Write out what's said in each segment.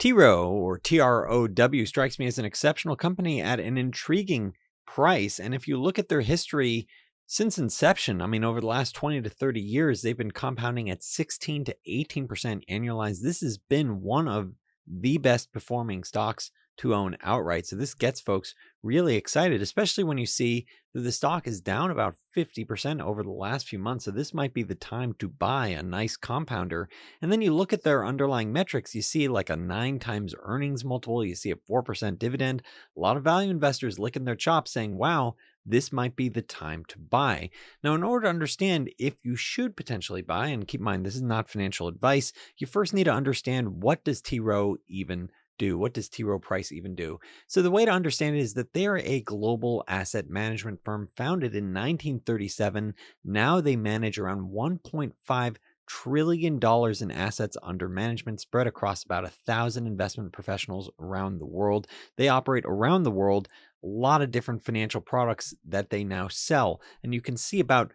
TROW or TROW strikes me as an exceptional company at an intriguing price. And if you look at their history since inception, I mean, over the last 20 to 30 years, they've been compounding at 16 to 18% annualized. This has been one of the best performing stocks to own outright. So this gets folks really excited, especially when you see that the stock is down about 50% over the last few months. So this might be the time to buy a nice compounder. And then you look at their underlying metrics, you see like a 9 times earnings multiple, you see a 4% dividend. A lot of value investors licking their chops saying, wow, this might be the time to buy. Now, in order to understand if you should potentially buy, and keep in mind, this is not financial advice, you first need to understand, what does T. Rowe even do? What does T. Rowe Price even do? So the way to understand it is that they are a global asset management firm founded in 1937. Now they manage around $1.5 trillion in assets under management spread across about 1,000 investment professionals around the world. They operate around the world, a lot of different financial products that they now sell. And you can see about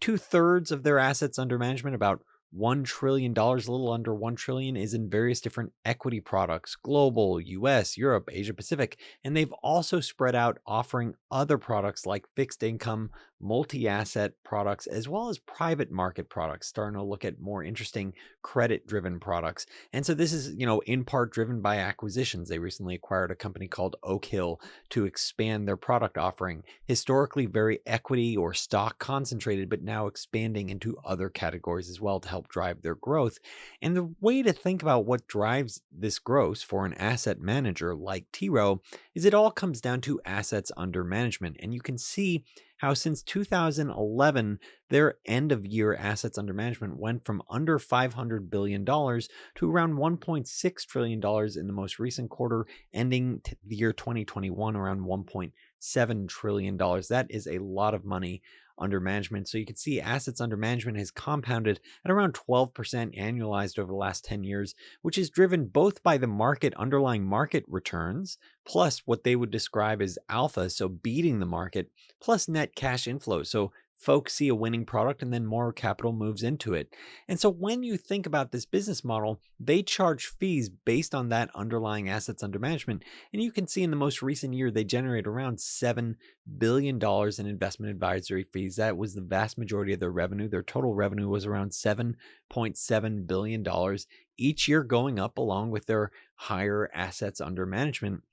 2/3 of their assets under management, about $1 trillion, a little under 1 trillion, is in various different equity products, global, US, Europe, Asia Pacific. And they've also spread out, offering other products like fixed income, multi-asset products, as well as private market products, starting to look at more interesting credit driven products. And so this is, in part driven by acquisitions. They recently acquired a company called Oak Hill to expand their product offering, historically very equity or stock concentrated, but now expanding into other categories as well to help drive their growth. And the way to think about what drives this growth for an asset manager like T. Rowe is it all comes down to assets under management. And you can see how since 2011, their end of year assets under management went from under $500 billion to around $1.6 trillion in the most recent quarter, ending the year 2021 around $1.7 trillion. That is a lot of money under management. So you can see assets under management has compounded at around 12% annualized over the last 10 years, which is driven both by the underlying market returns, plus what they would describe as alpha, so beating the market, plus net cash inflows. So folks see a winning product and then more capital moves into it. And so when you think about this business model, they charge fees based on that underlying assets under management. And you can see in the most recent year, they generate around $7 billion in investment advisory fees. That was the vast majority of their revenue. Their total revenue was around $7.7 billion each year, going up along with their higher assets under management.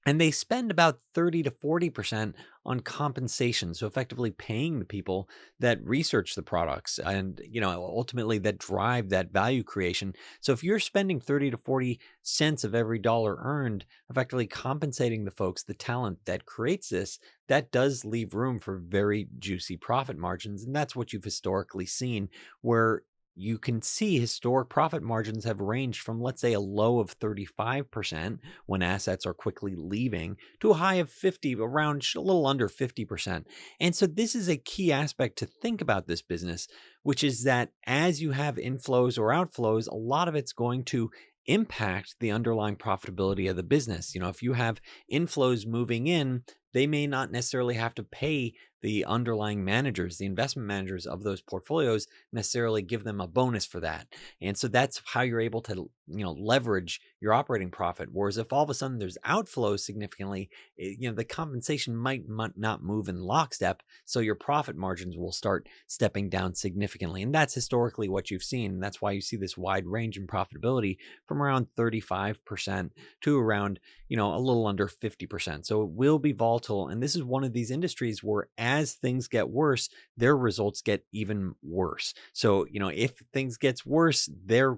And they spend about 30 to 40% on compensation. So effectively paying the people that research the products and, ultimately that drive that value creation. So if you're spending 30 to 40 cents of every dollar earned, effectively compensating the folks, the talent that creates this, that does leave room for very juicy profit margins. And that's what you've historically seen, where you can see historic profit margins have ranged from, let's say, a low of 35% when assets are quickly leaving to a high of 50, around a little under 50%. And so this is a key aspect to think about this business, which is that as you have inflows or outflows, a lot of it's going to impact the underlying profitability of the business. If you have inflows moving in, they may not necessarily have to pay the underlying managers, the investment managers of those portfolios, necessarily give them a bonus for that. And so that's how you're able to, leverage your operating profit. Whereas if all of a sudden there's outflows significantly, the compensation might not move in lockstep. So your profit margins will start stepping down significantly. And that's historically what you've seen. And that's why you see this wide range in profitability from around 35% to around, a little under 50%. So it will be volatile. And this is one of these industries where as things get worse, their results get even worse. So, if things gets worse, their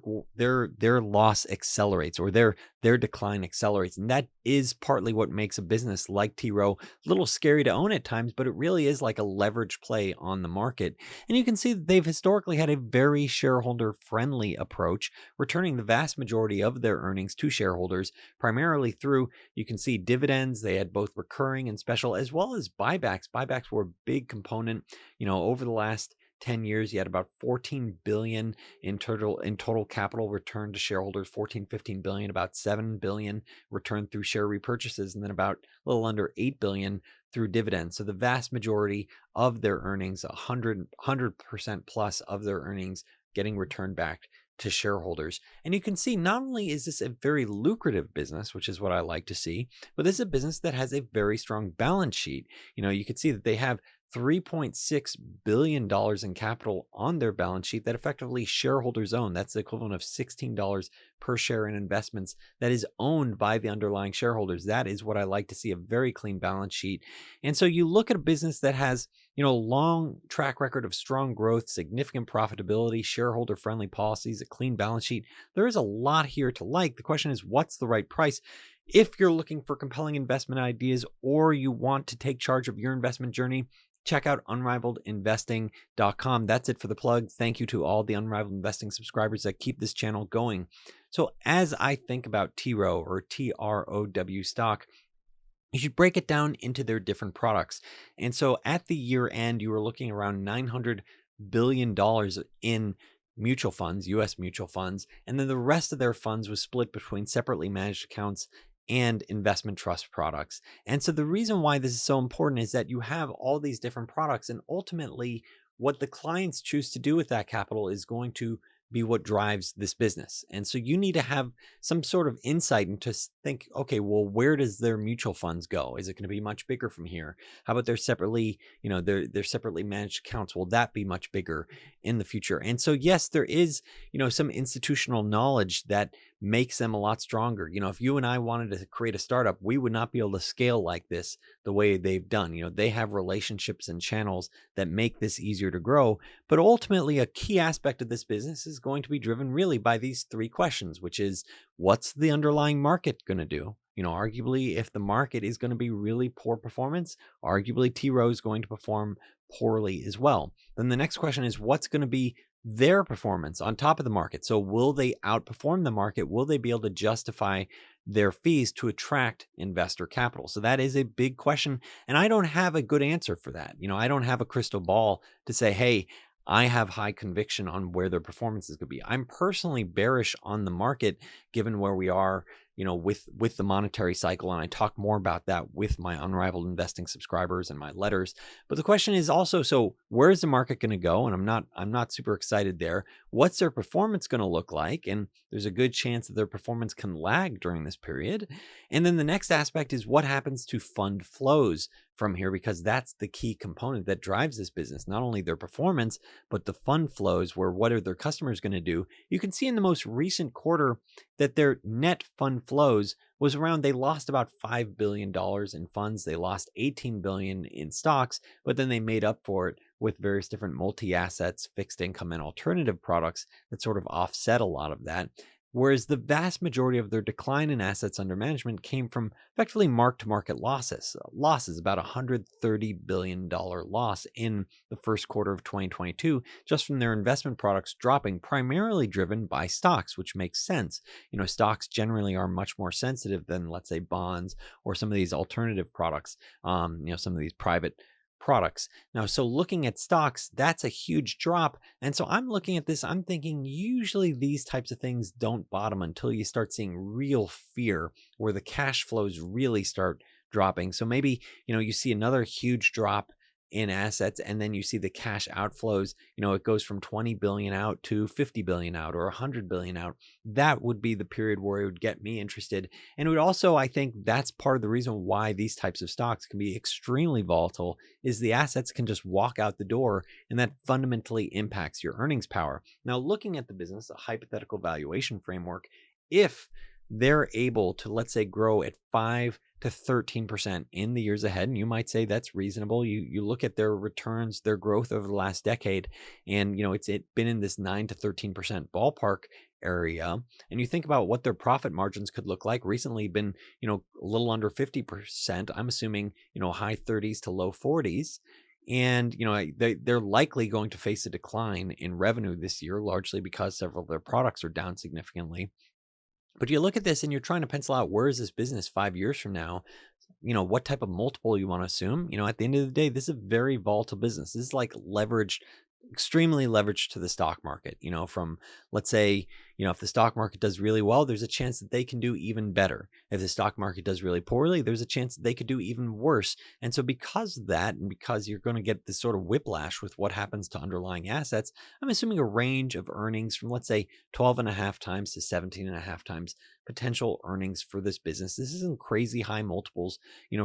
loss accelerates, or their decline accelerates. And that is partly what makes a business like T. Rowe a little scary to own at times, but it really is like a leverage play on the market. And you can see that they've historically had a very shareholder friendly approach, returning the vast majority of their earnings to shareholders, primarily through, you can see, dividends. They had both recurring and special, as well as buybacks. Buybacks were a big component. Over the last 10 years, you had about 14 billion in total capital returned to shareholders, 15 billion, about 7 billion returned through share repurchases, and then about a little under 8 billion through dividends. So the vast majority of their earnings, 100% plus of their earnings, getting returned back to shareholders. And you can see not only is this a very lucrative business, which is what I like to see, but this is a business that has a very strong balance sheet. You can see that they have $3.6 billion in capital on their balance sheet that effectively shareholders own. That's the equivalent of $16 per share in investments that is owned by the underlying shareholders. That is what I like to see, a very clean balance sheet. And so you look at a business that has, long track record of strong growth, significant profitability, shareholder friendly policies, a clean balance sheet. There is a lot here to like. The question is, what's the right price? If you're looking for compelling investment ideas or you want to take charge of your investment journey, check out unrivaledinvesting.com. That's it for the plug. Thank you to all the Unrivaled Investing subscribers that keep this channel going. So as I think about TROW or TROW stock, you should break it down into their different products. And so at the year end, you were looking around $900 billion in mutual funds, US mutual funds, and then the rest of their funds was split between separately managed accounts and investment trust products. And so the reason why this is so important is that you have all these different products, and ultimately what the clients choose to do with that capital is going to be what drives this business. And so you need to have some sort of insight and to think, okay, well, where does their mutual funds go? Is it going to be much bigger from here? How about their separately, their separately managed accounts? Will that be much bigger in the future? And so, yes, there is, some institutional knowledge that makes them a lot stronger. If you and I wanted to create a startup, we would not be able to scale like this the way they've done. They have relationships and channels that make this easier to grow. But ultimately, a key aspect of this business is going to be driven really by these three questions, which is, what's the underlying market going to do? Arguably, if the market is going to be really poor performance, arguably TROW is going to perform poorly as well. Then the next question is, what's going to be their performance on top of the market? So will they outperform the market? Will they be able to justify their fees to attract investor capital? So that is a big question. And I don't have a good answer for that. I don't have a crystal ball to say, hey, I have high conviction on where their performance is going to be. I'm personally bearish on the market given where we are, with the monetary cycle. And I talk more about that with my Unrivaled Investing subscribers and my letters. But the question is also, so where's the market going to go? And I'm not super excited there. What's their performance going to look like? And there's a good chance that their performance can lag during this period. And then the next aspect is what happens to fund flows from here, because that's the key component that drives this business, not only their performance, but the fund flows, where what are their customers going to do? You can see in the most recent quarter that their net fund flows was around, they lost about $5 billion in funds. They lost $18 billion in stocks, but then they made up for it with various different multi-assets, fixed income, and alternative products that sort of offset a lot of that. Whereas the vast majority of their decline in assets under management came from effectively mark-to-market losses. About $130 billion loss in the first quarter of 2022, just from their investment products dropping, primarily driven by stocks, which makes sense. Stocks generally are much more sensitive than, let's say, bonds or some of these alternative products, some of these private products. Now, so looking at stocks, that's a huge drop. And so I'm looking at this, I'm thinking usually these types of things don't bottom until you start seeing real fear where the cash flows really start dropping. So maybe, you see another huge drop in assets, and then you see the cash outflows, it goes from 20 billion out to 50 billion out or 100 billion out. That would be the period where it would get me interested. And it would also, I think that's part of the reason why these types of stocks can be extremely volatile, is the assets can just walk out the door, and that fundamentally impacts your earnings power. Now, looking at the business, a hypothetical valuation framework, if they're able to, let's say, grow at 5 to 13% in the years ahead, and you might say that's reasonable. You look at their returns, their growth over the last decade, and it's been in this 9 to 13% ballpark area. And you think about what their profit margins could look like. Recently been, a little under 50%. I'm assuming, high 30s to low 40s. And, they're likely going to face a decline in revenue this year, largely because several of their products are down significantly. But you look at this and you're trying to pencil out, where is this business 5 years from now? What type of multiple you want to assume? At the end of the day, this is a very volatile business. This is like leveraged, extremely leveraged to the stock market, from, let's say, If the stock market does really well, there's a chance that they can do even better. If the stock market does really poorly, there's a chance that they could do even worse. And so because of that, and because you're going to get this sort of whiplash with what happens to underlying assets, I'm assuming a range of earnings from, let's say, 12 and a half times to 17 and a half times potential earnings for this business. This isn't crazy high multiples,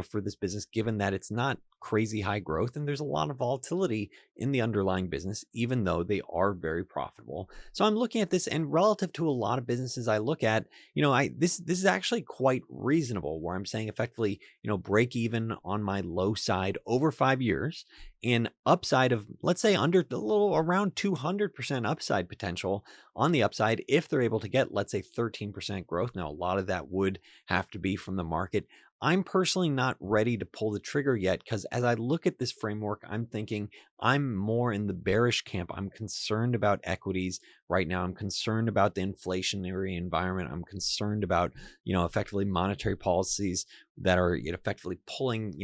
for this business, given that it's not crazy high growth and there's a lot of volatility in the underlying business, even though they are very profitable. So I'm looking at this, and relative to a lot of businesses I look at, this is actually quite reasonable, where I'm saying effectively, break even on my low side over 5 years, and upside of, let's say, under a little around 200% upside potential on the upside if they're able to get, let's say, 13% growth. Now, a lot of that would have to be from the market. I'm personally not ready to pull the trigger yet, because as I look at this framework, I'm thinking I'm more in the bearish camp. I'm concerned about equities right now. I'm concerned about the inflationary environment. I'm concerned about, effectively monetary policies that are effectively pulling,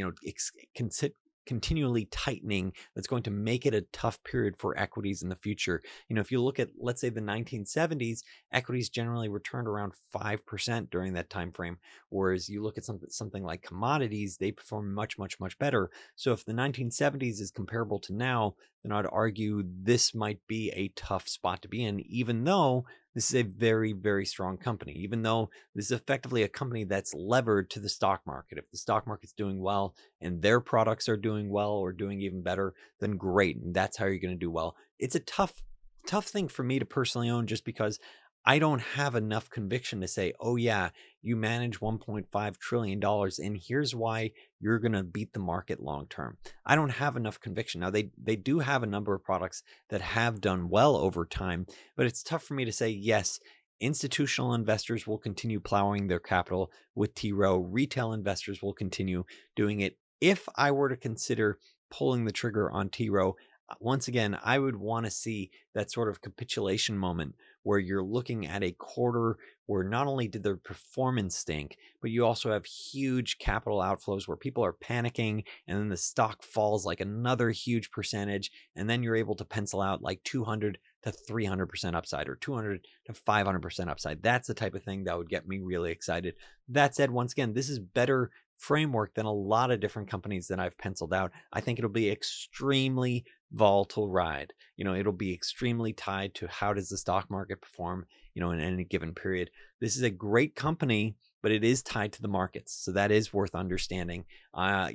continually tightening, that's going to make it a tough period for equities in the future. If you look at, let's say, the 1970s, equities generally returned around 5% during that time frame, whereas you look at something like commodities, they perform much, much, much better. So if the 1970s is comparable to now, then I'd argue this might be a tough spot to be in, even though this is a very, very strong company, even though this is effectively a company that's levered to the stock market. If the stock market's doing well and their products are doing well or doing even better, then great. And that's how you're going to do well. It's a tough thing for me to personally own, just because I don't have enough conviction to say, oh yeah, you manage $1.5 trillion and here's why you're going to beat the market long term. I don't have enough conviction. Now, they do have a number of products that have done well over time, but it's tough for me to say, yes, institutional investors will continue plowing their capital with TROW. Retail investors will continue doing it. If I were to consider pulling the trigger on TROW, once again, I would want to see that sort of capitulation moment where you're looking at a quarter where not only did their performance stink, but you also have huge capital outflows where people are panicking, and then the stock falls like another huge percentage, and then you're able to pencil out like 200 to 300% upside, or 200 to 500% upside. That's the type of thing that would get me really excited. That said, once again, this is better framework than a lot of different companies that I've penciled out. I think it'll be extremely volatile ride. It'll be extremely tied to how does the stock market perform, in any given period. This is a great company, but it is tied to the markets. So that is worth understanding. I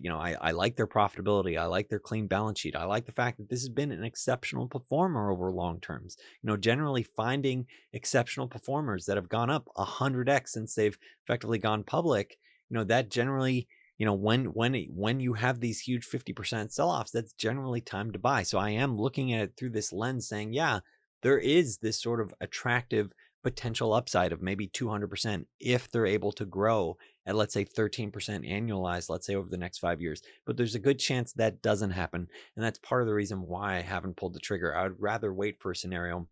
like their profitability. I like their clean balance sheet. I like the fact that this has been an exceptional performer over long terms. Generally finding exceptional performers that have gone up 100x since they've effectively gone public, that generally, when you have these huge 50% sell-offs, that's generally time to buy. So I am looking at it through this lens saying, yeah, there is this sort of attractive potential upside of maybe 200% if they're able to grow at, let's say, 13% annualized, let's say over the next 5 years. But there's a good chance that doesn't happen. And that's part of the reason why I haven't pulled the trigger. I would rather wait for a scenario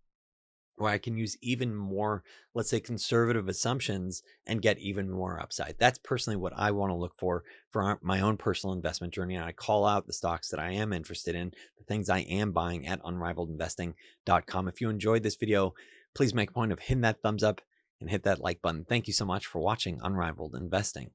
where I can use even more, let's say, conservative assumptions and get even more upside. That's personally what I want to look for my own personal investment journey. And I call out the stocks that I am interested in, the things I am buying at unrivaledinvesting.com. If you enjoyed this video, please make a point of hitting that thumbs up and hit that like button. Thank you so much for watching Unrivaled Investing.